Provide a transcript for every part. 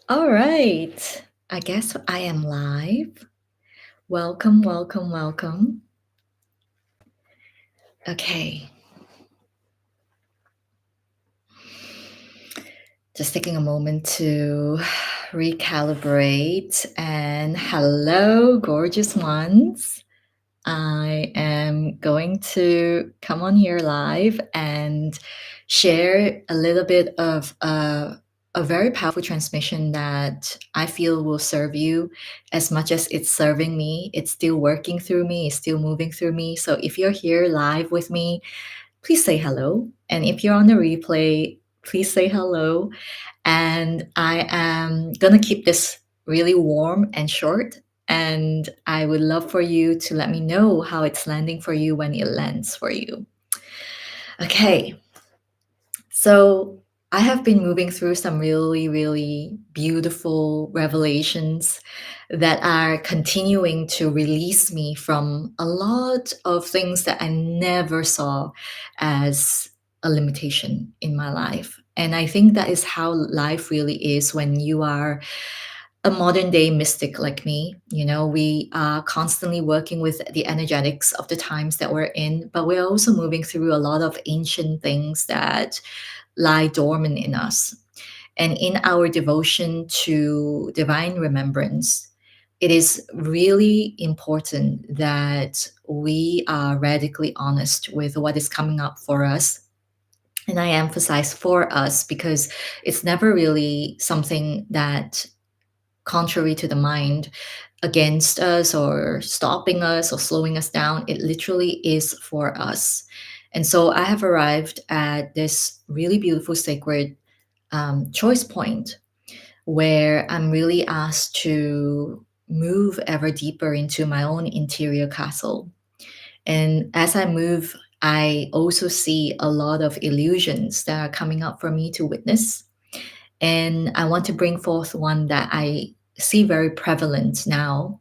All right. I guess I am live. Welcome, welcome, welcome. Okay. Just taking a moment to recalibrate. And hello, gorgeous ones. I am going to come on here live and share a little bit of a very powerful transmission that I feel will serve you as much as it's serving me. It's still working through me, it's still moving through me. So if you're here live with me, please say hello. And if you're on the replay, please say hello. And I am going to keep this really warm and short. And I would love for you to let me know how it's landing for you when it lands for you. Okay, so I have been moving through some really, really beautiful revelations that are continuing to release me from a lot of things that I never saw as a limitation in my life. And I think that is how life really is when you are a modern day mystic like me. You know, we are constantly working with the energetics of the times that we're in, but we're also moving through a lot of ancient things that lie dormant in us. And in our devotion to divine remembrance, it is really important that we are radically honest with what is coming up for us. And I emphasize for us because it's never really something that, contrary to the mind, against us or stopping us or slowing us down. It literally is for us. And so I have arrived at this really beautiful sacred choice point where I'm really asked to move ever deeper into my own interior castle. And as I move, I also see a lot of illusions that are coming up for me to witness. And I want to bring forth one that I see very prevalent now,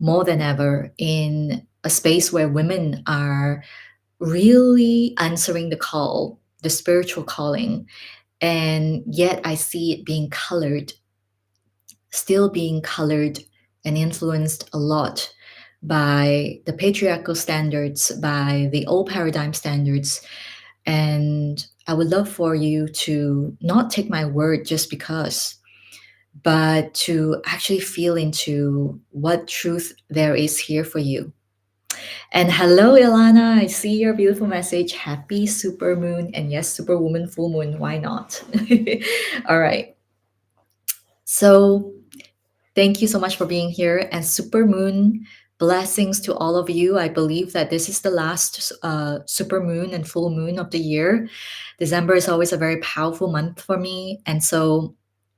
more than ever, in a space where women are really answering the call, the spiritual calling. And yet I see it being colored, still being colored and influenced a lot by the patriarchal standards, by the old paradigm standards. And I would love for you to not take my word just because, but to actually feel into what truth there is here for you. And hello, Ilana. I see your beautiful message. Happy super moon. And yes, superwoman, full moon. Why not? All right. So, thank you so much for being here. And super moon blessings to all of you. I believe that this is the last super moon and full moon of the year. December is always a very powerful month for me. And so,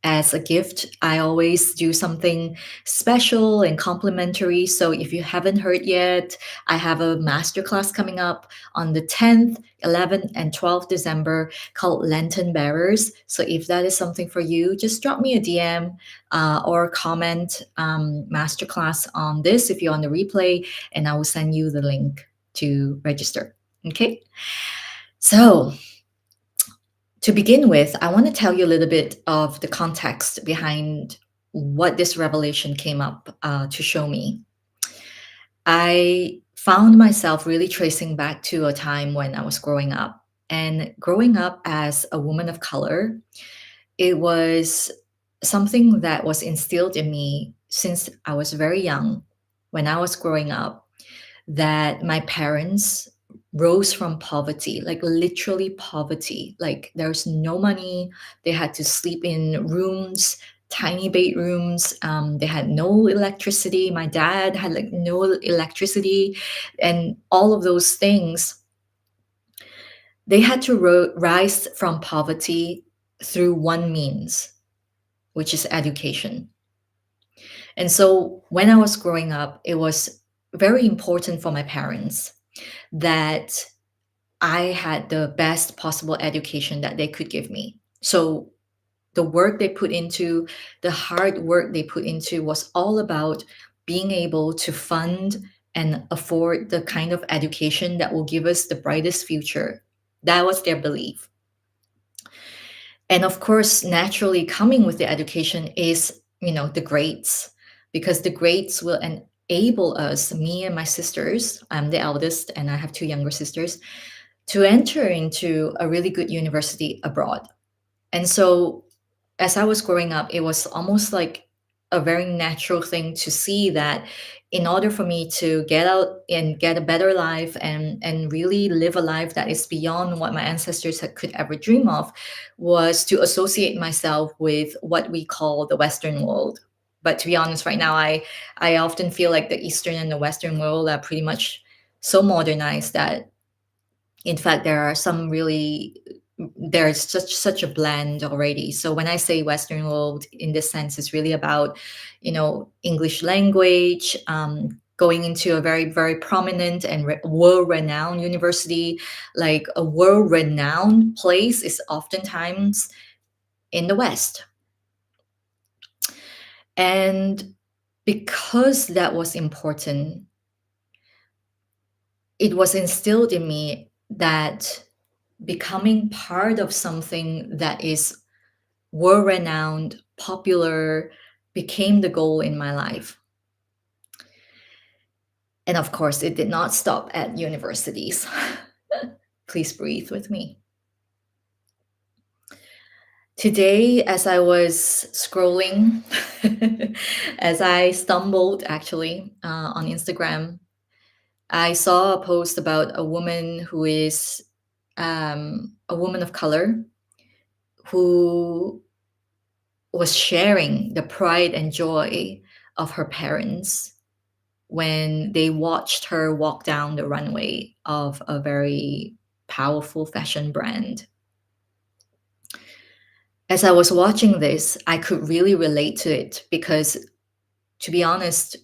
as a gift, I always do something special and complimentary. So, if you haven't heard yet, I have a masterclass coming up on the 10th, 11th, and 12th December called Lantern Bearers. So, if that is something for you, just drop me a DM or comment masterclass on this if you're on the replay, and I will send you the link to register. Okay. So, to begin with, I want to tell you a little bit of the context behind what this revelation came up to show me. I found myself really tracing back to a time when I was growing up. And growing up as a woman of color, it was something that was instilled in me since I was very young, when I was growing up, that my parents rose from poverty, like literally poverty. Like there's no money. They had to sleep in rooms, tiny bedrooms. They had no electricity. My dad had like no electricity, and all of those things. They had to rise from poverty through one means, which is education. And so when I was growing up, it was very important for my parents that I had the best possible education that they could give me. So the work they put into, the hard work they put into was all about being able to fund and afford the kind of education that will give us the brightest future. That was their belief. And of course, naturally coming with the education is, the grades, because the grades will enable us, me and my sisters, I'm the eldest and I have two younger sisters, to enter into a really good university abroad. And so as I was growing up, it was almost like a very natural thing to see that in order for me to get out and get a better life and really live a life that is beyond what my ancestors could ever dream of, was to associate myself with what we call the Western world. But to be honest, right now, I often feel like the Eastern and the Western world are pretty much so modernized that, in fact, there's such a blend already. So when I say Western world in this sense, it's really about, English language, going into a very, very prominent and world-renowned university. Like a world-renowned place is oftentimes in the West. And because that was important, it was instilled in me that becoming part of something that is world renowned, popular, became the goal in my life. And of course, it did not stop at universities. Please breathe with me. Today, as I was scrolling, as I stumbled actually on Instagram, I saw a post about a woman who is a woman of color who was sharing the pride and joy of her parents when they watched her walk down the runway of a very powerful fashion brand. As I was watching this, I could really relate to it because, to be honest,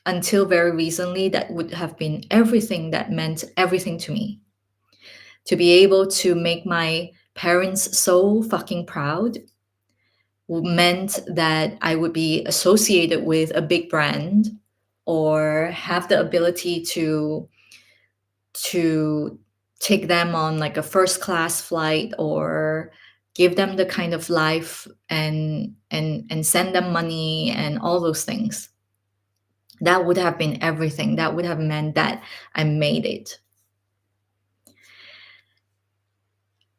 until very recently, that would have been everything that meant everything to me. To be able to make my parents so fucking proud meant that I would be associated with a big brand or have the ability to take them on like a first class flight or give them the kind of life and send them money and all those things. That would have been everything. That would have meant that I made it.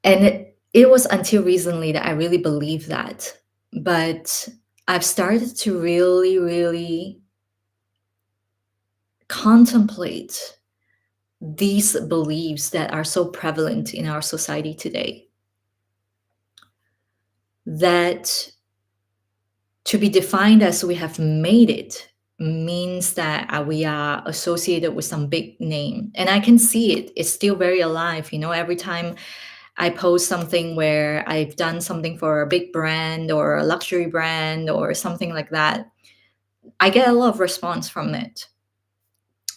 And it was until recently that I really believed that. But I've started to really, really contemplate these beliefs that are so prevalent in our society today. That to be defined as we have made it means that we are associated with some big name. And I can see it, it's still very alive. Every time I post something where I've done something for a big brand or a luxury brand or something like that, I get a lot of response from it.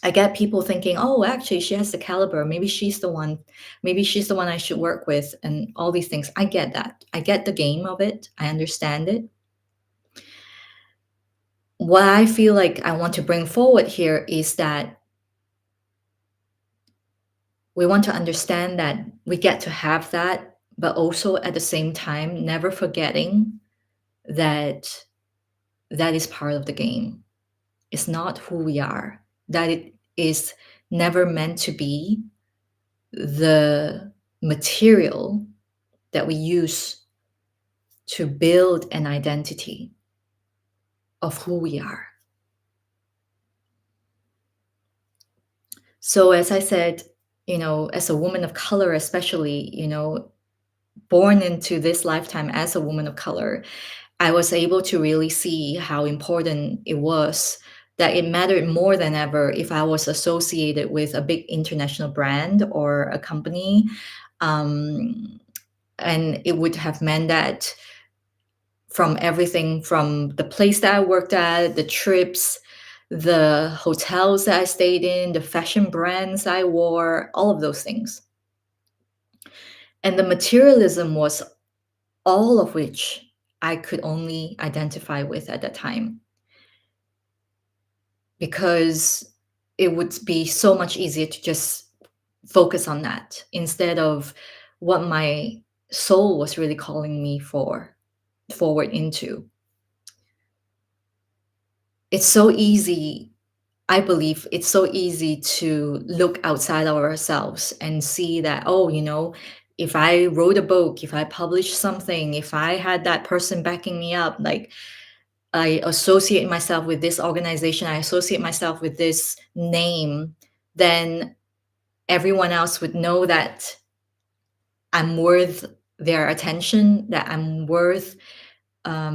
I get people thinking, oh, actually, she has the caliber. Maybe she's the one. Maybe she's the one I should work with, and all these things. I get that. I get the game of it. I understand it. What I feel like I want to bring forward here is that we want to understand that we get to have that, but also at the same time, never forgetting that that is part of the game. It's not who we are. That it is never meant to be the material that we use to build an identity of who we are. So, as I said, as a woman of color, especially, born into this lifetime as a woman of color, I was able to really see how important it was, that it mattered more than ever if I was associated with a big international brand or a company. Um, and it would have meant that from everything from the place that I worked at, the trips, the hotels that I stayed in, the fashion brands I wore, all of those things. And the materialism was all of which I could only identify with at that time, because it would be so much easier to just focus on that instead of what my soul was really calling me forward into. It's so easy, I believe it's so easy to look outside of ourselves and see that, oh, if I wrote a book, if I published something, if I had that person backing me up, like I associate myself with this organization, I associate myself with this name, then everyone else would know that I'm worth their attention, that I'm worth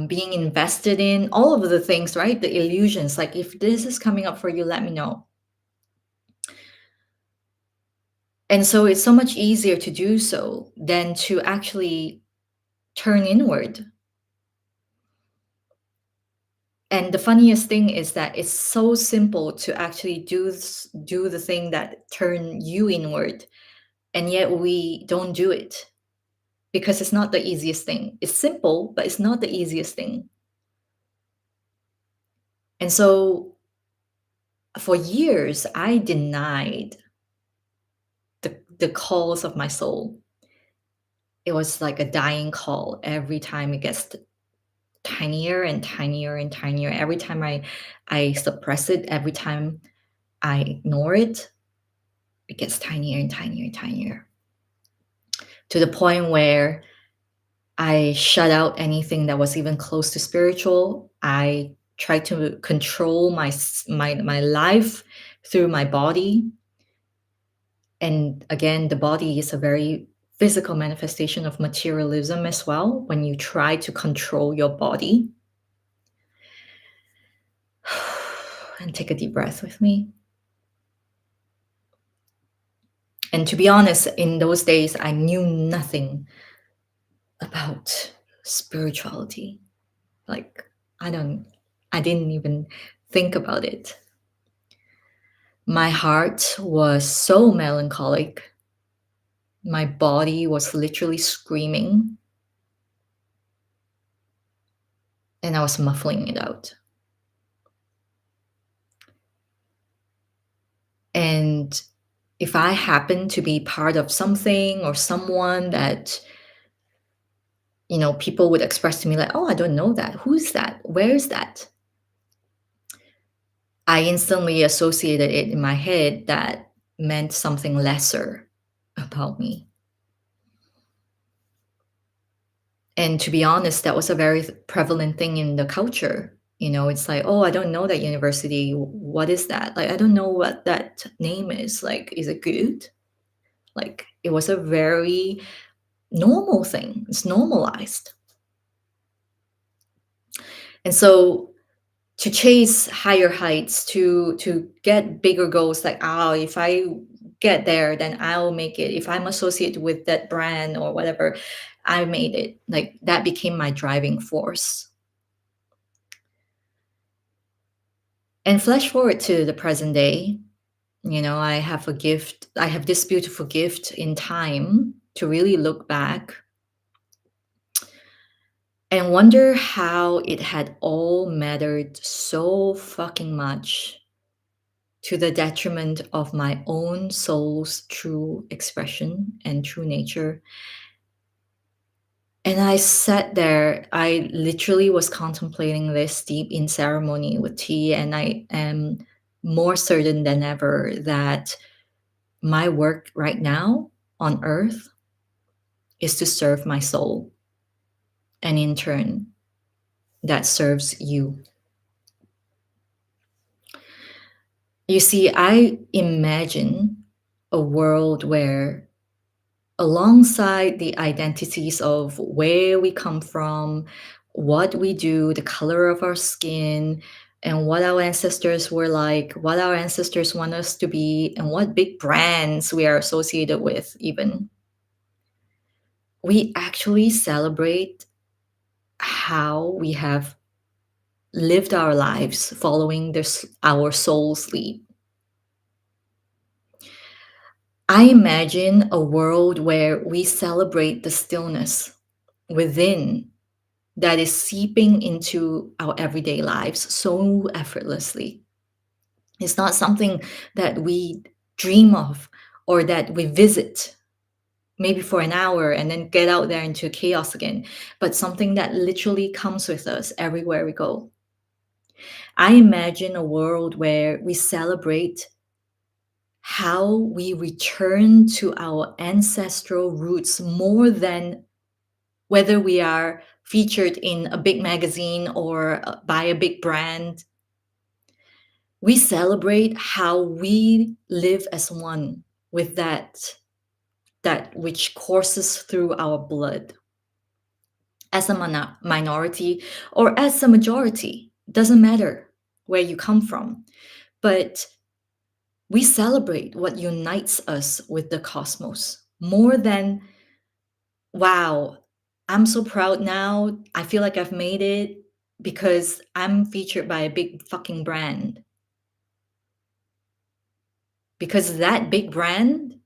being invested in, all of the things, right? The illusions. Like, if this is coming up for you, let me know. And so it's so much easier to do so than to actually turn inward. And the funniest thing is that it's so simple to actually do the thing that turn you inward, and yet we don't do it because it's not the easiest thing. It's simple, but it's not the easiest thing. And so for years, I denied the calls of my soul. It was like a dying call every time it gets tinier and tinier and tinier. Every time I suppress it, every time I ignore it, it gets tinier and tinier and tinier, to the point where I shut out anything that was even close to spiritual. I tried to control my life through my body. And again, the body is a very physical manifestation of materialism as well. When you try to control your body, and take a deep breath with me. And to be honest, in those days, I knew nothing about spirituality. Like, I didn't even think about it. My heart was so melancholic. My body was literally screaming, and I was muffling it out. And if I happen to be part of something or someone that, people would express to me like, oh, I don't know that. Who's that? Where's that? I instantly associated it in my head that meant something lesser about me. And to be honest, that was a very prevalent thing in the culture. It's like, oh, I don't know that university. What is that? Like, I don't know what that name is. Like, is it good? Like, it was a very normal thing. It's normalized. And so to chase higher heights, to get bigger goals, like, oh, if I get there, then I'll make it. If I'm associated with that brand or whatever, I made it. Like, that became my driving force. And flash forward to the present day, I have a gift. I have this beautiful gift in time to really look back and wonder how it had all mattered so fucking much, to the detriment of my own soul's true expression and true nature. And I sat there, I literally was contemplating this deep in ceremony with tea, and I am more certain than ever that my work right now on earth is to serve my soul. And in turn, that serves you. You see, I imagine a world where, alongside the identities of where we come from, what we do, the color of our skin, and what our ancestors were like, what our ancestors want us to be, and what big brands we are associated with, even, we actually celebrate how we have lived our lives following our soul sleep. I imagine a world where we celebrate the stillness within that is seeping into our everyday lives so effortlessly. It's not something that we dream of or that we visit. maybe for an hour, and then get out there into chaos again, but something that literally comes with us everywhere we go. I imagine a world where we celebrate how we return to our ancestral roots more than whether we are featured in a big magazine or by a big brand. We celebrate how we live as one with that which courses through our blood, as a minority or as a majority. Doesn't matter where you come from, but we celebrate what unites us with the cosmos more than, wow, I'm so proud now. I feel like I've made it because I'm featured by a big fucking brand. Because that big brand,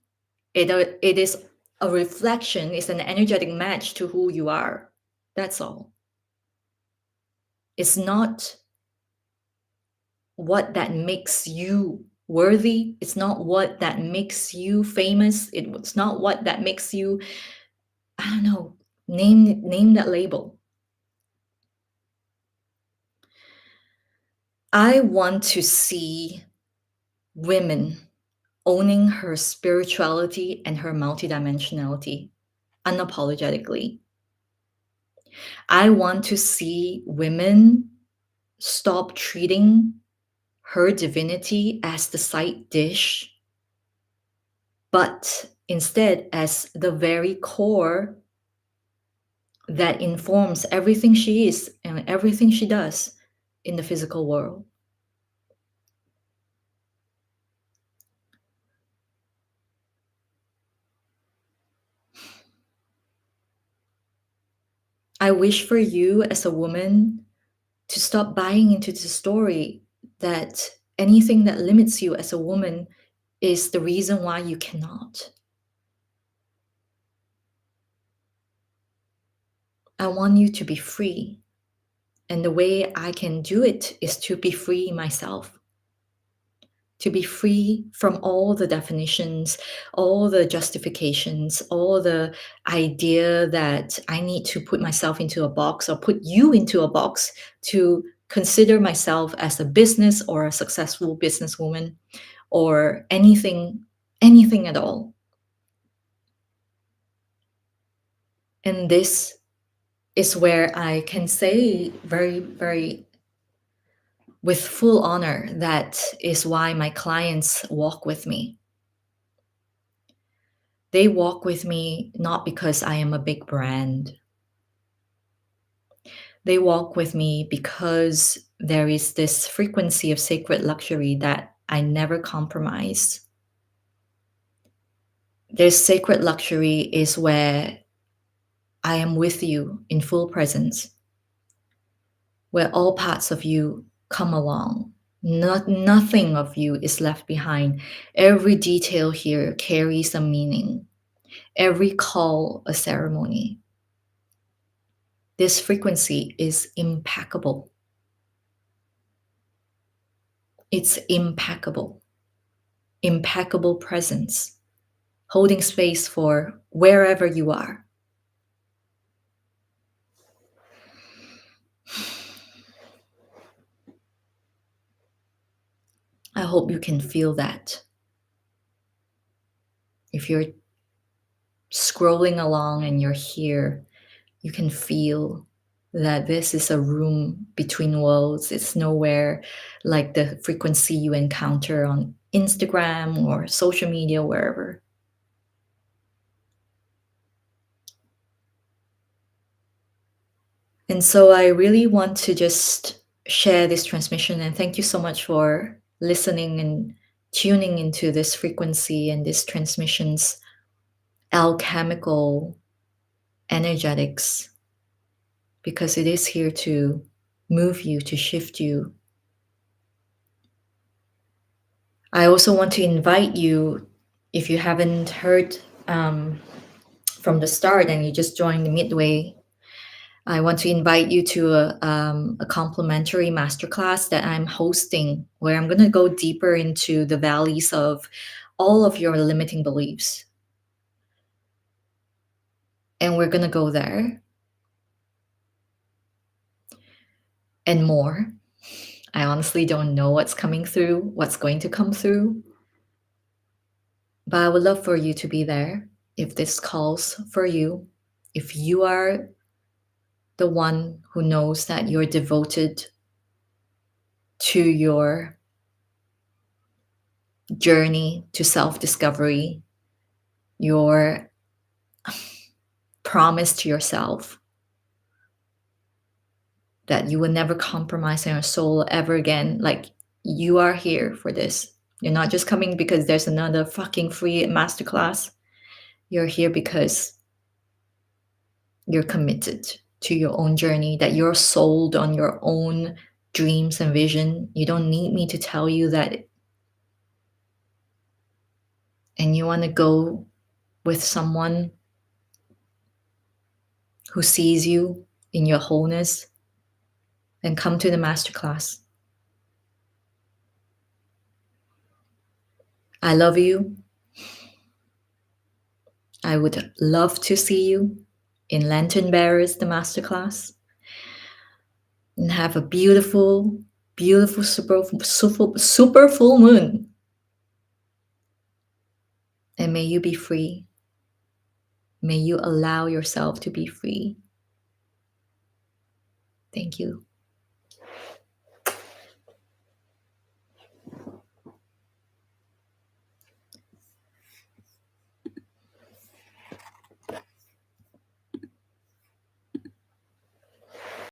it is a reflection, it's an energetic match to who you are. That's all. It's not what that makes you worthy. It's not what that makes you famous. It's not what that makes you, I don't know, name that label. I want to see women owning her spirituality and her multidimensionality unapologetically. I want to see women stop treating her divinity as the side dish, but instead as the very core that informs everything she is and everything she does in the physical world. I wish for you as a woman to stop buying into the story that anything that limits you as a woman is the reason why you cannot. I want you to be free. And the way I can do it is to be free myself. To be free from all the definitions, all the justifications, all the idea that I need to put myself into a box or put you into a box to consider myself as a business or a successful businesswoman or anything at all. And this is where I can say very, very with full honor, that is why my clients walk with me. They walk with me not because I am a big brand. They walk with me because there is this frequency of sacred luxury that I never compromise. This sacred luxury is where I am with you in full presence, where all parts of you come along. Nothing of you is left behind. Every detail here carries a meaning. Every call a ceremony. This frequency is impeccable. It's impeccable. Impeccable presence, holding space for wherever you are. I hope you can feel that. If you're scrolling along and you're here, you can feel that this is a room between worlds. It's nowhere like the frequency you encounter on Instagram or social media, wherever. And so I really want to just share this transmission, and thank you so much for listening and tuning into this frequency and this transmission's alchemical energetics, because it is here to move you, to shift you. I also want to invite you, if you haven't heard from the start and you just joined midway, I want to invite you to a complimentary masterclass that I'm hosting, where I'm going to go deeper into the valleys of all of your limiting beliefs. And we're going to go there and more. I honestly don't know what's coming through, what's going to come through. But I would love for you to be there if this calls for you. If you are the one who knows that you're devoted to your journey to self discovery, your promise to yourself that you will never compromise on your soul ever again. Like, you are here for this. You're not just coming because there's another fucking free masterclass. You're here because you're committed to your own journey, that you're sold on your own dreams and vision. You don't need me to tell you that. And you want to go with someone who sees you in your wholeness, then come to the masterclass. I love you. I would love to see you in Lantern Bearers, the masterclass, and have a beautiful, beautiful super full moon. And may you be free. May you allow yourself to be free. Thank you.